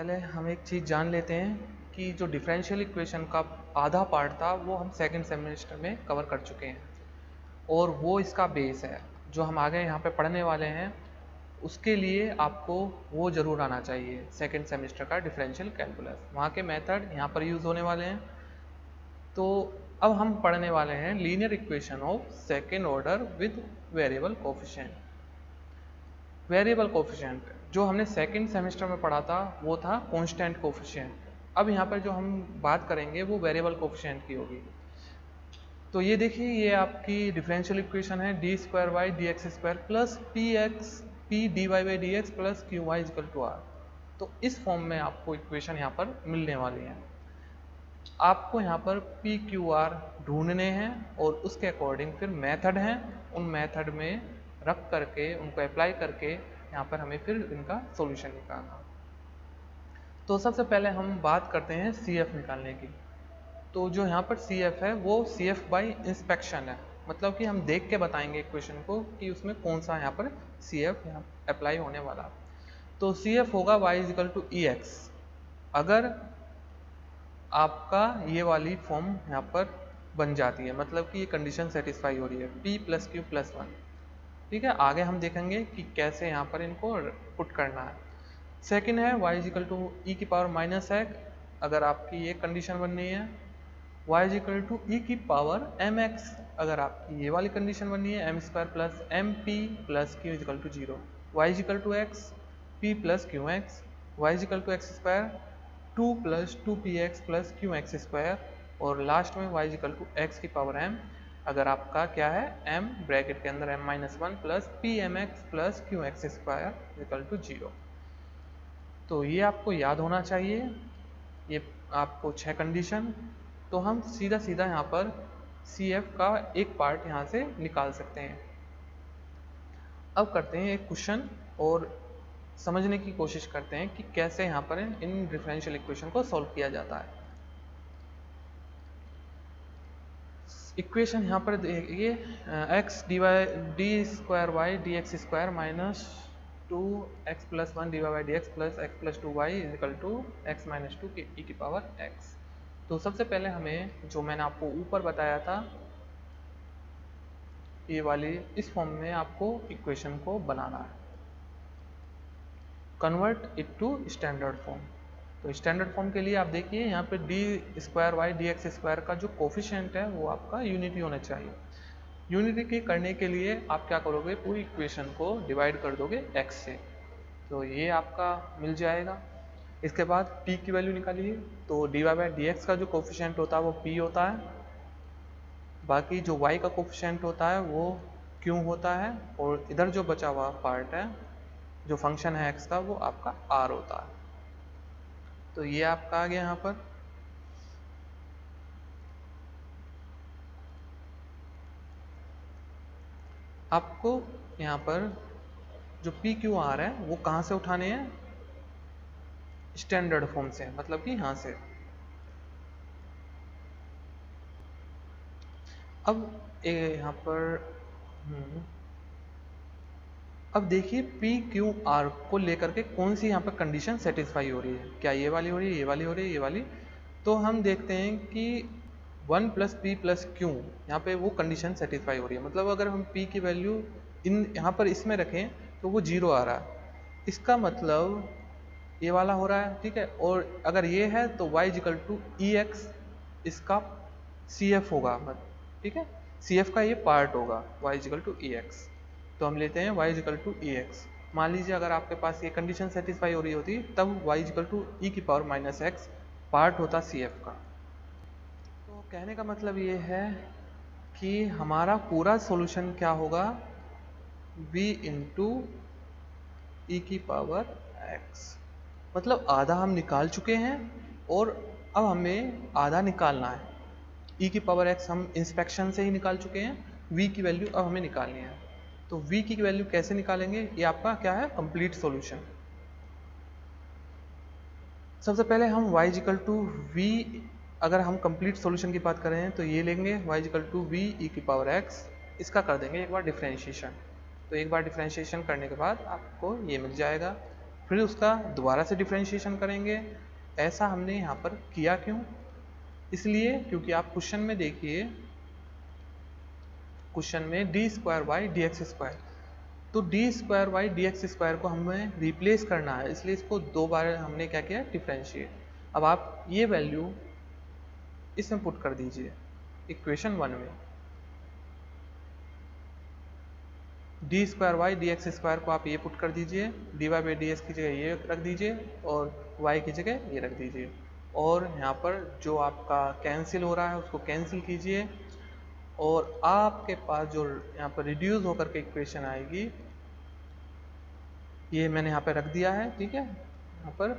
पहले हम एक चीज़ जान लेते हैं कि जो डिफरेंशियल इक्वेशन का आधा पार्ट था वो हम सेकंड सेमेस्टर में कवर कर चुके हैं और वो इसका बेस है। जो हम आगे यहाँ पे पढ़ने वाले हैं उसके लिए आपको वो ज़रूर आना चाहिए, सेकंड सेमेस्टर का डिफरेंशियल कैलकुलस। वहाँ के मेथड यहाँ पर यूज़ होने वाले हैं। तो अब हम पढ़ने वाले हैं linear equation of second order with variable coefficient. Variable coefficient जो हमने सेकंड सेमेस्टर में पढ़ा था वो था कांस्टेंट कोफिशिएंट। अब यहाँ पर जो हम बात करेंगे वो वेरिएबल कोफिशिएंट की होगी। तो ये देखिए, ये आपकी डिफरेंशियल इक्वेशन है d square y d x square plus p d y by d x plus q y equal to r. तो इस फॉर्म में आपको इक्वेशन यहाँ पर मिलने वाली है। आपको यहाँ पर पी क्यू आर ढूंढने हैं और उसके अकॉर्डिंग फिर मेथड हैं, उन मेथड में रख करके उनको अप्लाई करके यहाँ पर हमें फिर इनका सॉल्यूशन निकालना। तो सबसे पहले हम बात करते हैं सी एफ निकालने की। तो जो यहाँ पर सी एफ है वो सी एफ बाई इंस्पेक्शन है, मतलब कि हम देख के बताएंगे इक्वेशन को कि उसमें कौन सा यहाँ पर सी एफ यहाँ अप्लाई होने वाला। तो सी एफ होगा y equal to e x. अगर आपका ये वाली फॉर्म यहाँ पर बन जाती है, मतलब कि ये कंडीशन सेटिस्फाई हो रही है p plus Q plus one. ठीक है, आगे हम देखेंगे कि कैसे यहाँ पर इनको पुट करना है। सेकंड है y इजिकल टू ई की पावर माइनस एक्स। अगर आपकी ये कंडीशन बननी है y इजिकल टू ई की पावर एम एक्स। अगर आपकी ये वाली कंडीशन बननी है m square plus m p plus q equal to zero. y equal to x p plus q x, y equal to x square 2 plus 2px plus q x square, और last में y equal to x की power m। अगर आपका क्या है m bracket के अंदर m minus one plus p m x plus q x square equal to zero. तो ये आपको याद होना चाहिए, ये आपको 6 कंडीशन। तो हम सीधा सीधा यहाँ पर सी एफ का एक पार्ट यहाँ से निकाल सकते हैं। अब करते हैं एक क्वेश्चन और समझने की कोशिश करते हैं कि कैसे यहाँ पर इन डिफरेंशियल इक्वेशन को सॉल्व किया जाता है। इक्वेशन यहाँ पर देखिए x d square y d x square minus 2x plus one d y by d x plus x plus two y equal to x minus two e की power x. तो सबसे पहले हमें जो मैंने आपको ऊपर बताया था ये वाली इस फॉर्म में आपको इक्वेशन को बनाना है, convert it to standard form. तो स्टैंडर्ड फॉर्म के लिए आप देखिए यहाँ पे d square y d x square का जो कोफिशिएंट है वो आपका यूनिटी होना चाहिए। यूनिटी के करने के लिए आप क्या करोगे, पूरी इक्वेशन को डिवाइड कर दोगे x से, तो ये आपका मिल जाएगा। इसके बाद p की वैल्यू निकालिए, तो d y by d x का जो कोफिशिएंट होता है वो p होता है, बाकी जो y का कोफिशिएंट होता है वो q होता है, और इधर जो बचा हुआ पार्ट है जो फंक्शन है x का वो आपका r होता है। तो ये आपका आ गया यहाँ पर। आपको यहाँ पर जो पी क्यू आर है वो कहाँ से उठाने हैं, स्टैंडर्ड फॉर्म से, मतलब कि यहाँ से। अब यहाँ पर अब देखिए पी क्यू आर को लेकर के कौन सी यहाँ पर कंडीशन सेटिस्फाई हो रही है, क्या ये वाली हो रही है, ये वाली हो रही है, ये वाली। तो हम देखते हैं कि 1 प्लस पी प्लस क्यू यहाँ पे वो कंडीशन सेटिस्फाई हो रही है, मतलब अगर हम p की वैल्यू इन यहाँ पर इसमें रखें तो वो 0 आ रहा है, इसका मतलब ये वाला हो रहा है। ठीक है, और अगर ये है तो y equal to e x इसका सी एफ होगा, ठीक है, सी एफ का ये पार्ट होगा y equal to e x. तो हम लेते हैं y equal to e x. मान लीजिए अगर आपके पास ये कंडीशन सेटिस्फाई हो रही होती तब y इजिकल टू ई की पावर माइनस एक्स पार्ट होता सी एफ का। तो कहने का मतलब ये है कि हमारा पूरा सॉल्यूशन क्या होगा, v इंटू ई की पावर x, मतलब आधा हम निकाल चुके हैं और अब हमें आधा निकालना है। e की पावर x हम इंस्पेक्शन से ही निकाल चुके हैं, v की वैल्यू अब हमें निकालनी है। तो v की वैल्यू कैसे निकालेंगे, ये आपका क्या है, कंप्लीट सॉल्यूशन। सबसे पहले हम y इजिकल टू v, अगर हम कंप्लीट सॉल्यूशन की बात करें तो ये लेंगे y इजिकल टू v ई की पावर x, इसका कर देंगे एक बार डिफ्रेंशिएशन। तो एक बार डिफ्रेंशिएशन करने के बाद आपको ये मिल जाएगा फिर उसका दोबारा से डिफ्रेंशिएशन करेंगे। ऐसा हमने यहाँ पर किया क्यों? इसलिए क्योंकि आप क्वेश्चन में देखिए, क्वेश्चन में d square by d x square, तो d square by d x square को हमें रिप्लेस करना है, इसलिए इसको दो बार हमने क्या किया, डिफ्रेंशिएट। अब आप ये वैल्यू इसमें पुट कर दीजिए इक्वेशन 1 में, d square y d x square को आप ये पुट कर दीजिए, d y by d x की जगह ये रख दीजिए और वाई की जगह ये रख दीजिए, और यहाँ पर जो आपका कैंसिल हो रहा है उसको कैंसिल कीजिए, और आपके पास जो यहाँ पर रिड्यूस होकर के इक्वेशन आएगी, ये मैंने यहाँ पर रख दिया है, ठीक है, यहाँ पर,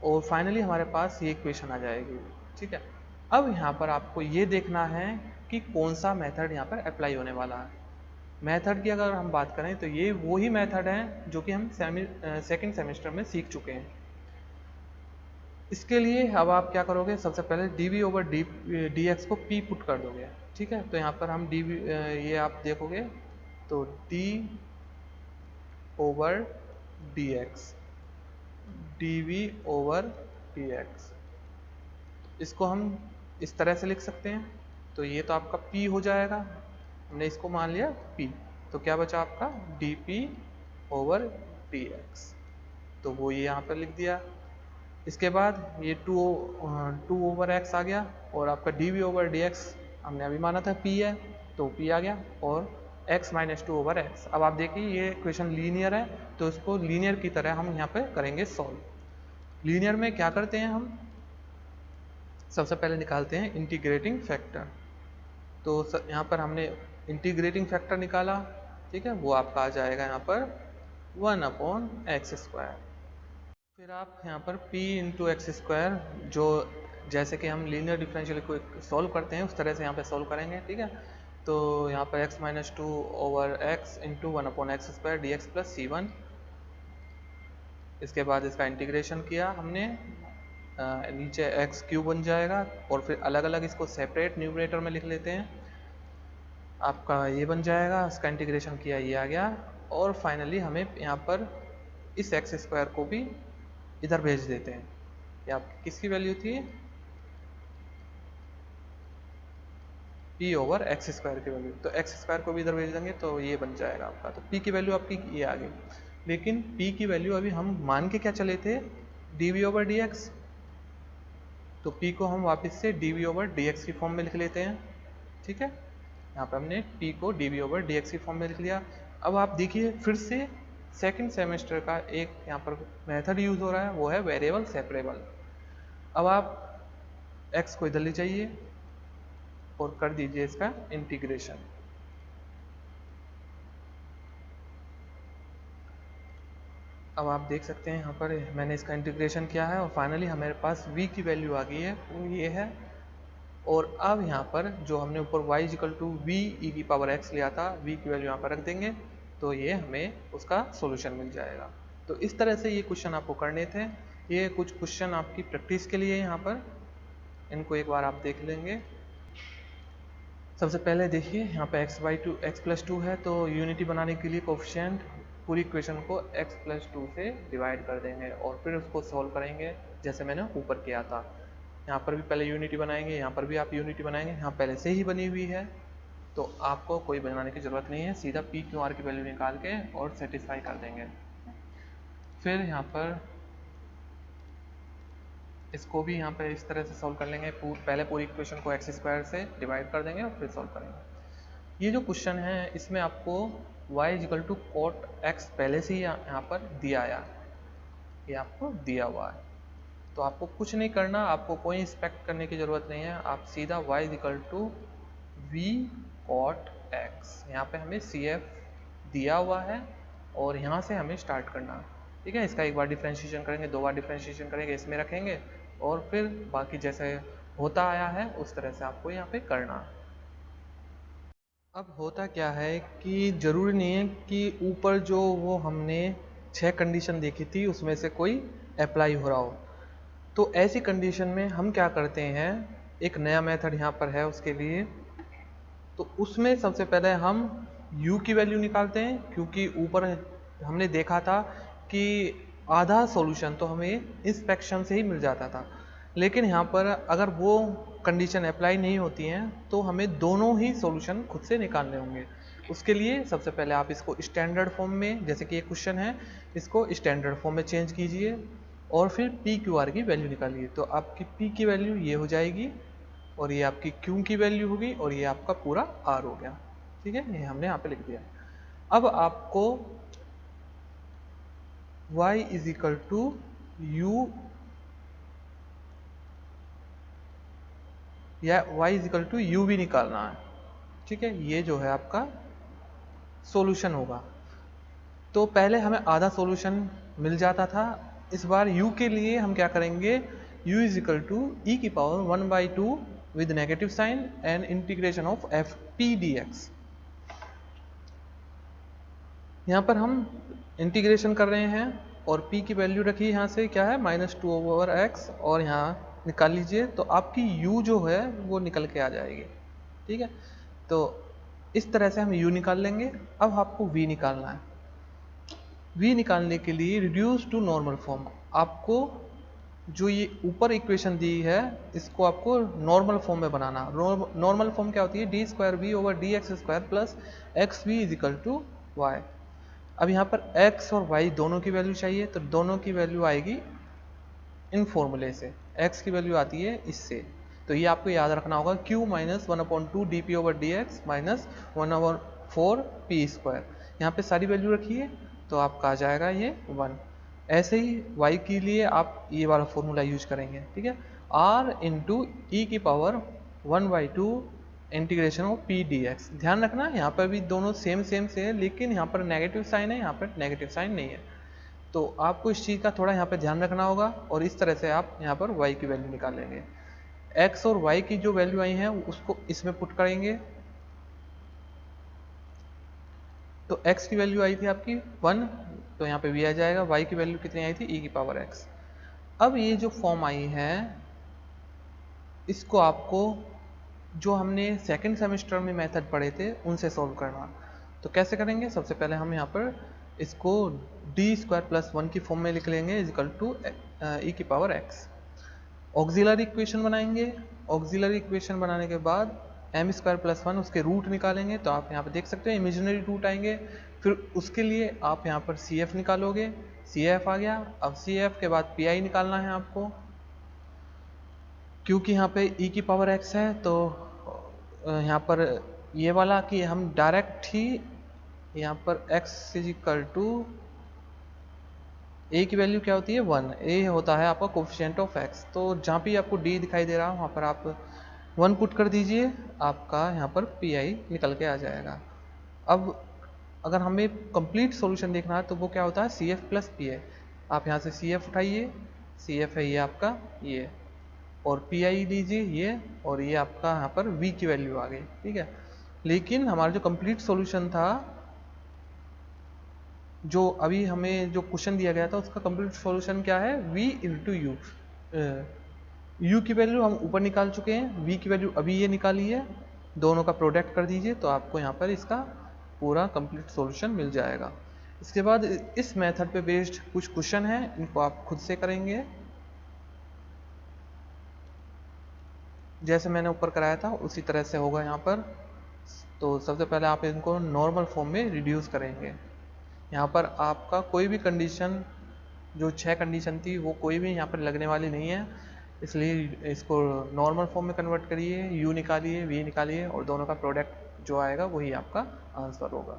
और फाइनली हमारे पास ये इक्वेशन आ जाएगी, ठीक है। अब यहाँ पर आपको ये देखना है कि कौन सा मेथड यहाँ पर अप्लाई होने वाला है। मेथड की अगर हम बात करें तो ये वही मेथड है जो कि हम सेकंड सेमेस्टर में सीख चुके हैं। इसके लिए अब आप क्या करोगे, सबसे पहले d v over d x को पी पुट कर दोगे, ठीक है। तो यहाँ पर हम डी वी, ये आप देखोगे तो d over d x, d v over d x, इसको हम इस तरह से लिख सकते हैं। तो ये तो आपका P हो जाएगा, हमने इसको मान लिया P, तो क्या बचा आपका dP ओवर dx, तो वो ये यहाँ पर लिख दिया। इसके बाद ये 2 ओवर x आ गया, और आपका dV ओवर dx हमने अभी माना था P है, तो P आ गया, और x माइनस 2 ओवर x। अब आप देखिए ये इक्वेशन लीनियर है, तो इसको लीनियर की तरह हम यहाँ पे करेंगे सॉल्व। लीनियर में क्या करते हैं हम, सबसे पहले निकालते हैं इंटीग्रेटिंग फैक्टर। तो यहाँ पर हमने इंटीग्रेटिंग फैक्टर निकाला, ठीक है, वो आपका आ जाएगा यहाँ पर 1/x²। फिर आप यहाँ पर p इंटू एक्स स्क्वायर, जो जैसे कि हम लीनियर डिफरेंशियल को सॉल्व करते हैं उस तरह से यहाँ पे सॉल्व करेंगे, ठीक है। तो यहाँ पर x minus 2 over x into 1/x² dx plus c1। इसके बाद इसका इंटीग्रेशन किया हमने, नीचे एक्स क्यूब बन जाएगा, और फिर अलग अलग इसको सेपरेट न्यूमरेटर में लिख लेते हैं, आपका ये बन जाएगा, इसका इंटीग्रेशन किया ये आ गया, और फाइनली हमें यहाँ पर इस एक्स स्क्वायर को भी इधर भेज देते हैं। ये आपकी किसकी वैल्यू थी, p ओवर एक्स स्क्वायर की वैल्यू, तो एक्स स्क्वायर को भी इधर भेज देंगे तो ये बन जाएगा आपका। तो p की वैल्यू आपकी ये आ गई, लेकिन p की वैल्यू अभी हम मान के क्या चले थे, dv ओवर dx, तो p को हम वापस से dv ओवर dx की फॉर्म में लिख लेते हैं, ठीक है। यहाँ पर हमने p को dv ओवर dx की फॉर्म में लिख लिया। अब आप देखिए फिर से सेकंड सेमेस्टर का एक यहाँ पर मेथड यूज हो रहा है, वो है वेरिएबल सेपरेबल। अब आप x को इधर ले जाइए और कर दीजिए इसका इंटीग्रेशन। अब आप देख सकते हैं यहाँ पर मैंने इसका इंटीग्रेशन किया है, और फाइनली हमारे पास v की वैल्यू आ गई है, वो ये है। और अब यहाँ पर जो हमने ऊपर y equal to v e की पावर x लिया था, v की वैल्यू यहाँ पर रख देंगे, तो ये हमें उसका सॉल्यूशन मिल जाएगा। तो इस तरह से ये क्वेश्चन आपको करने थे। ये कुछ क्वेश्चन आपकी प्रैक्टिस के लिए यहाँ पर, इनको एक बार आप देख लेंगे। सबसे पहले देखिए यहाँ पे x प्लस 2 है, तो यूनिटी बनाने के लिए कोफिशिएंट पूरी इक्वेशन को x प्लस 2 से डिवाइड कर देंगे, और फिर उसको सॉल्व करेंगे जैसे मैंने ऊपर किया था। यहाँ पर भी पहले यूनिटी बनाएंगे, यहाँ पर भी आप यूनिटी बनाएंगे, यहाँ पहले से ही बनी हुई है, तो आपको कोई बनाने की ज़रूरत नहीं है, सीधा पी क्यू आर की वैल्यू निकाल के और सेटिस्फाई कर देंगे। फिर यहाँ पर इसको भी यहाँ पे इस तरह से सॉल्व कर लेंगे, पहले पूरी इक्वेशन को एक्स स्क्वायर से डिवाइड कर देंगे और फिर सॉल्व करेंगे। ये जो क्वेश्चन है इसमें आपको y equal to cot x पहले से ही यहाँ पर दिया आया, ये आपको दिया हुआ है, तो आपको कुछ नहीं करना, आपको कोई एक्सपेक्ट करने की ज़रूरत नहीं है। आप सीधा y equal to v cot x, यहाँ पे हमें CF दिया हुआ है और यहाँ से हमें स्टार्ट करना, ठीक है। इसका एक बार डिफ्रेंशिएशन करेंगे, दो बार डिफ्रेंशिएशन करेंगे, इसमें रखेंगे, और फिर बाकी जैसे होता आया है उस तरह से आपको यहाँ पे करना। अब होता क्या है कि ज़रूरी नहीं है कि ऊपर जो वो हमने 6 कंडीशन देखी थी उसमें से कोई अप्लाई हो रहा हो, तो ऐसी कंडीशन में हम क्या करते हैं, एक नया मेथड यहाँ पर है उसके लिए। तो उसमें सबसे पहले हम u की वैल्यू निकालते हैं, क्योंकि ऊपर हमने देखा था कि आधा सॉल्यूशन तो हमें इस फ्रैक्शन से ही मिल जाता था, लेकिन यहाँ पर अगर वो कंडीशन अप्लाई नहीं होती हैं तो हमें दोनों ही सॉल्यूशन खुद से निकालने होंगे। उसके लिए सबसे पहले आप इसको स्टैंडर्ड फॉर्म में, जैसे कि ये क्वेश्चन है, इसको स्टैंडर्ड फॉर्म में चेंज कीजिए और फिर पी क्यू आर की वैल्यू निकालिए। तो आपकी पी की वैल्यू ये हो जाएगी और ये आपकी क्यू की वैल्यू होगी और ये आपका पूरा आर हो गया। ठीक है, ये हमने यहाँ पे लिख दिया। अब आपको y is equal to u या y is equal to u भी निकालना है। ठीक है, ये जो है आपका सॉल्यूशन होगा। तो पहले हमें आधा सॉल्यूशन मिल जाता था, इस बार u के लिए हम क्या करेंगे, u is equal to e की power 1/2 with negative sign and integration of f p d x. यहाँ पर हम इंटीग्रेशन कर रहे हैं और p की वैल्यू रखी यहाँ से क्या है -2/x और यहाँ निकाल लीजिए तो आपकी u जो है वो निकल के आ जाएगी। ठीक है, तो इस तरह से हम u निकाल लेंगे। अब आपको v निकालना है। v निकालने के लिए रिड्यूस टू नॉर्मल फॉर्म, आपको जो ये ऊपर इक्वेशन दी है इसको आपको नॉर्मल फॉर्म में बनाना। नॉर्मल फॉर्म क्या होती है, d²v/dx² plus xv is equal to y। अब यहाँ पर x और y दोनों की वैल्यू चाहिए, तो दोनों की वैल्यू आएगी इन फॉर्मूले से। x की वैल्यू आती है इससे, तो ये आपको याद रखना होगा q minus 1/2 dp/dx minus 1/4 p²। यहाँ पे सारी वैल्यू रखिए तो आपका आ जाएगा ये 1। ऐसे ही y के लिए आप ये वाला फॉर्मूला यूज करेंगे। ठीक है, r इंटू ई की power 1/2 integration of P d x. ध्यान रखना यहाँ पर भी दोनों सेम से है, लेकिन यहाँ पर नेगेटिव साइन है, यहाँ पर नेगेटिव साइन नहीं है, तो आपको इस चीज़ का थोड़ा यहाँ पर ध्यान रखना होगा और इस तरह से आप यहाँ पर y की वैल्यू निकालेंगे। x और y की जो वैल्यू आई है उसको इसमें पुट करेंगे, तो x की वैल्यू आई थी आपकी 1, तो यहाँ पे v आ जाएगा। y की वैल्यू कितनी आई थी, e की पावर x। अब ये जो फॉर्म आई है इसको आपको जो हमने सेकंड सेमेस्टर में मेथड पढ़े थे उनसे सॉल्व करना। तो कैसे करेंगे, सबसे पहले हम यहाँ पर इसको d² + 1 की फॉर्म में लिख लेंगे इज इक्वल टू e की पावर x। ऑक्सिलरी इक्वेशन बनाएंगे, ऑक्सिलरी इक्वेशन बनाने के बाद m² + 1 उसके रूट निकालेंगे, तो आप यहाँ पर देख सकते हैं इमेजिनरी रूट आएंगे। फिर उसके लिए आप यहाँ पर CF निकालोगे, CF आ गया। अब CF के बाद PI निकालना है आपको, क्योंकि यहाँ पे e की पावर x है तो यहाँ पर ये वाला कि हम डायरेक्ट ही यहाँ पर x is equal to a की वैल्यू क्या होती है 1, a होता है आपका कोफिशिएंट ऑफ x। तो जहाँ भी आपको d दिखाई दे रहा है वहाँ पर आप 1 पुट कर दीजिए, आपका यहाँ पर PI निकल के आ जाएगा। अब अगर हमें कंप्लीट सॉल्यूशन देखना है तो वो क्या होता है CF + PI। आप यहाँ से CF उठाइए, CF है ये आपका ये, और PI लीजिए ये, और ये आपका यहाँ पर V की वैल्यू आ गई। ठीक है, लेकिन हमारा जो कंप्लीट सॉल्यूशन था, जो अभी हमें जो क्वेश्चन दिया गया था उसका कंप्लीट सॉल्यूशन क्या है, V इंटू यू। U की वैल्यू हम ऊपर निकाल चुके हैं, V की वैल्यू अभी ये निकाली है, दोनों का प्रोडक्ट कर दीजिए तो आपको यहाँ पर इसका पूरा कंप्लीट सॉल्यूशन मिल जाएगा। इसके बाद इस मेथड पे बेस्ड कुछ क्वेश्चन हैं, इनको आप खुद से करेंगे जैसे मैंने ऊपर कराया था उसी तरह से होगा यहाँ पर। तो सबसे पहले आप इनको नॉर्मल फॉर्म में रिड्यूस करेंगे। यहाँ पर आपका कोई भी कंडीशन, जो 6 कंडीशन थी वो कोई भी यहाँ पर लगने वाली नहीं है, इसलिए इसको नॉर्मल फॉर्म में कन्वर्ट करिए, u निकालिए, v निकालिए और दोनों का प्रोडक्ट जो आएगा वही आपका आंसर होगा।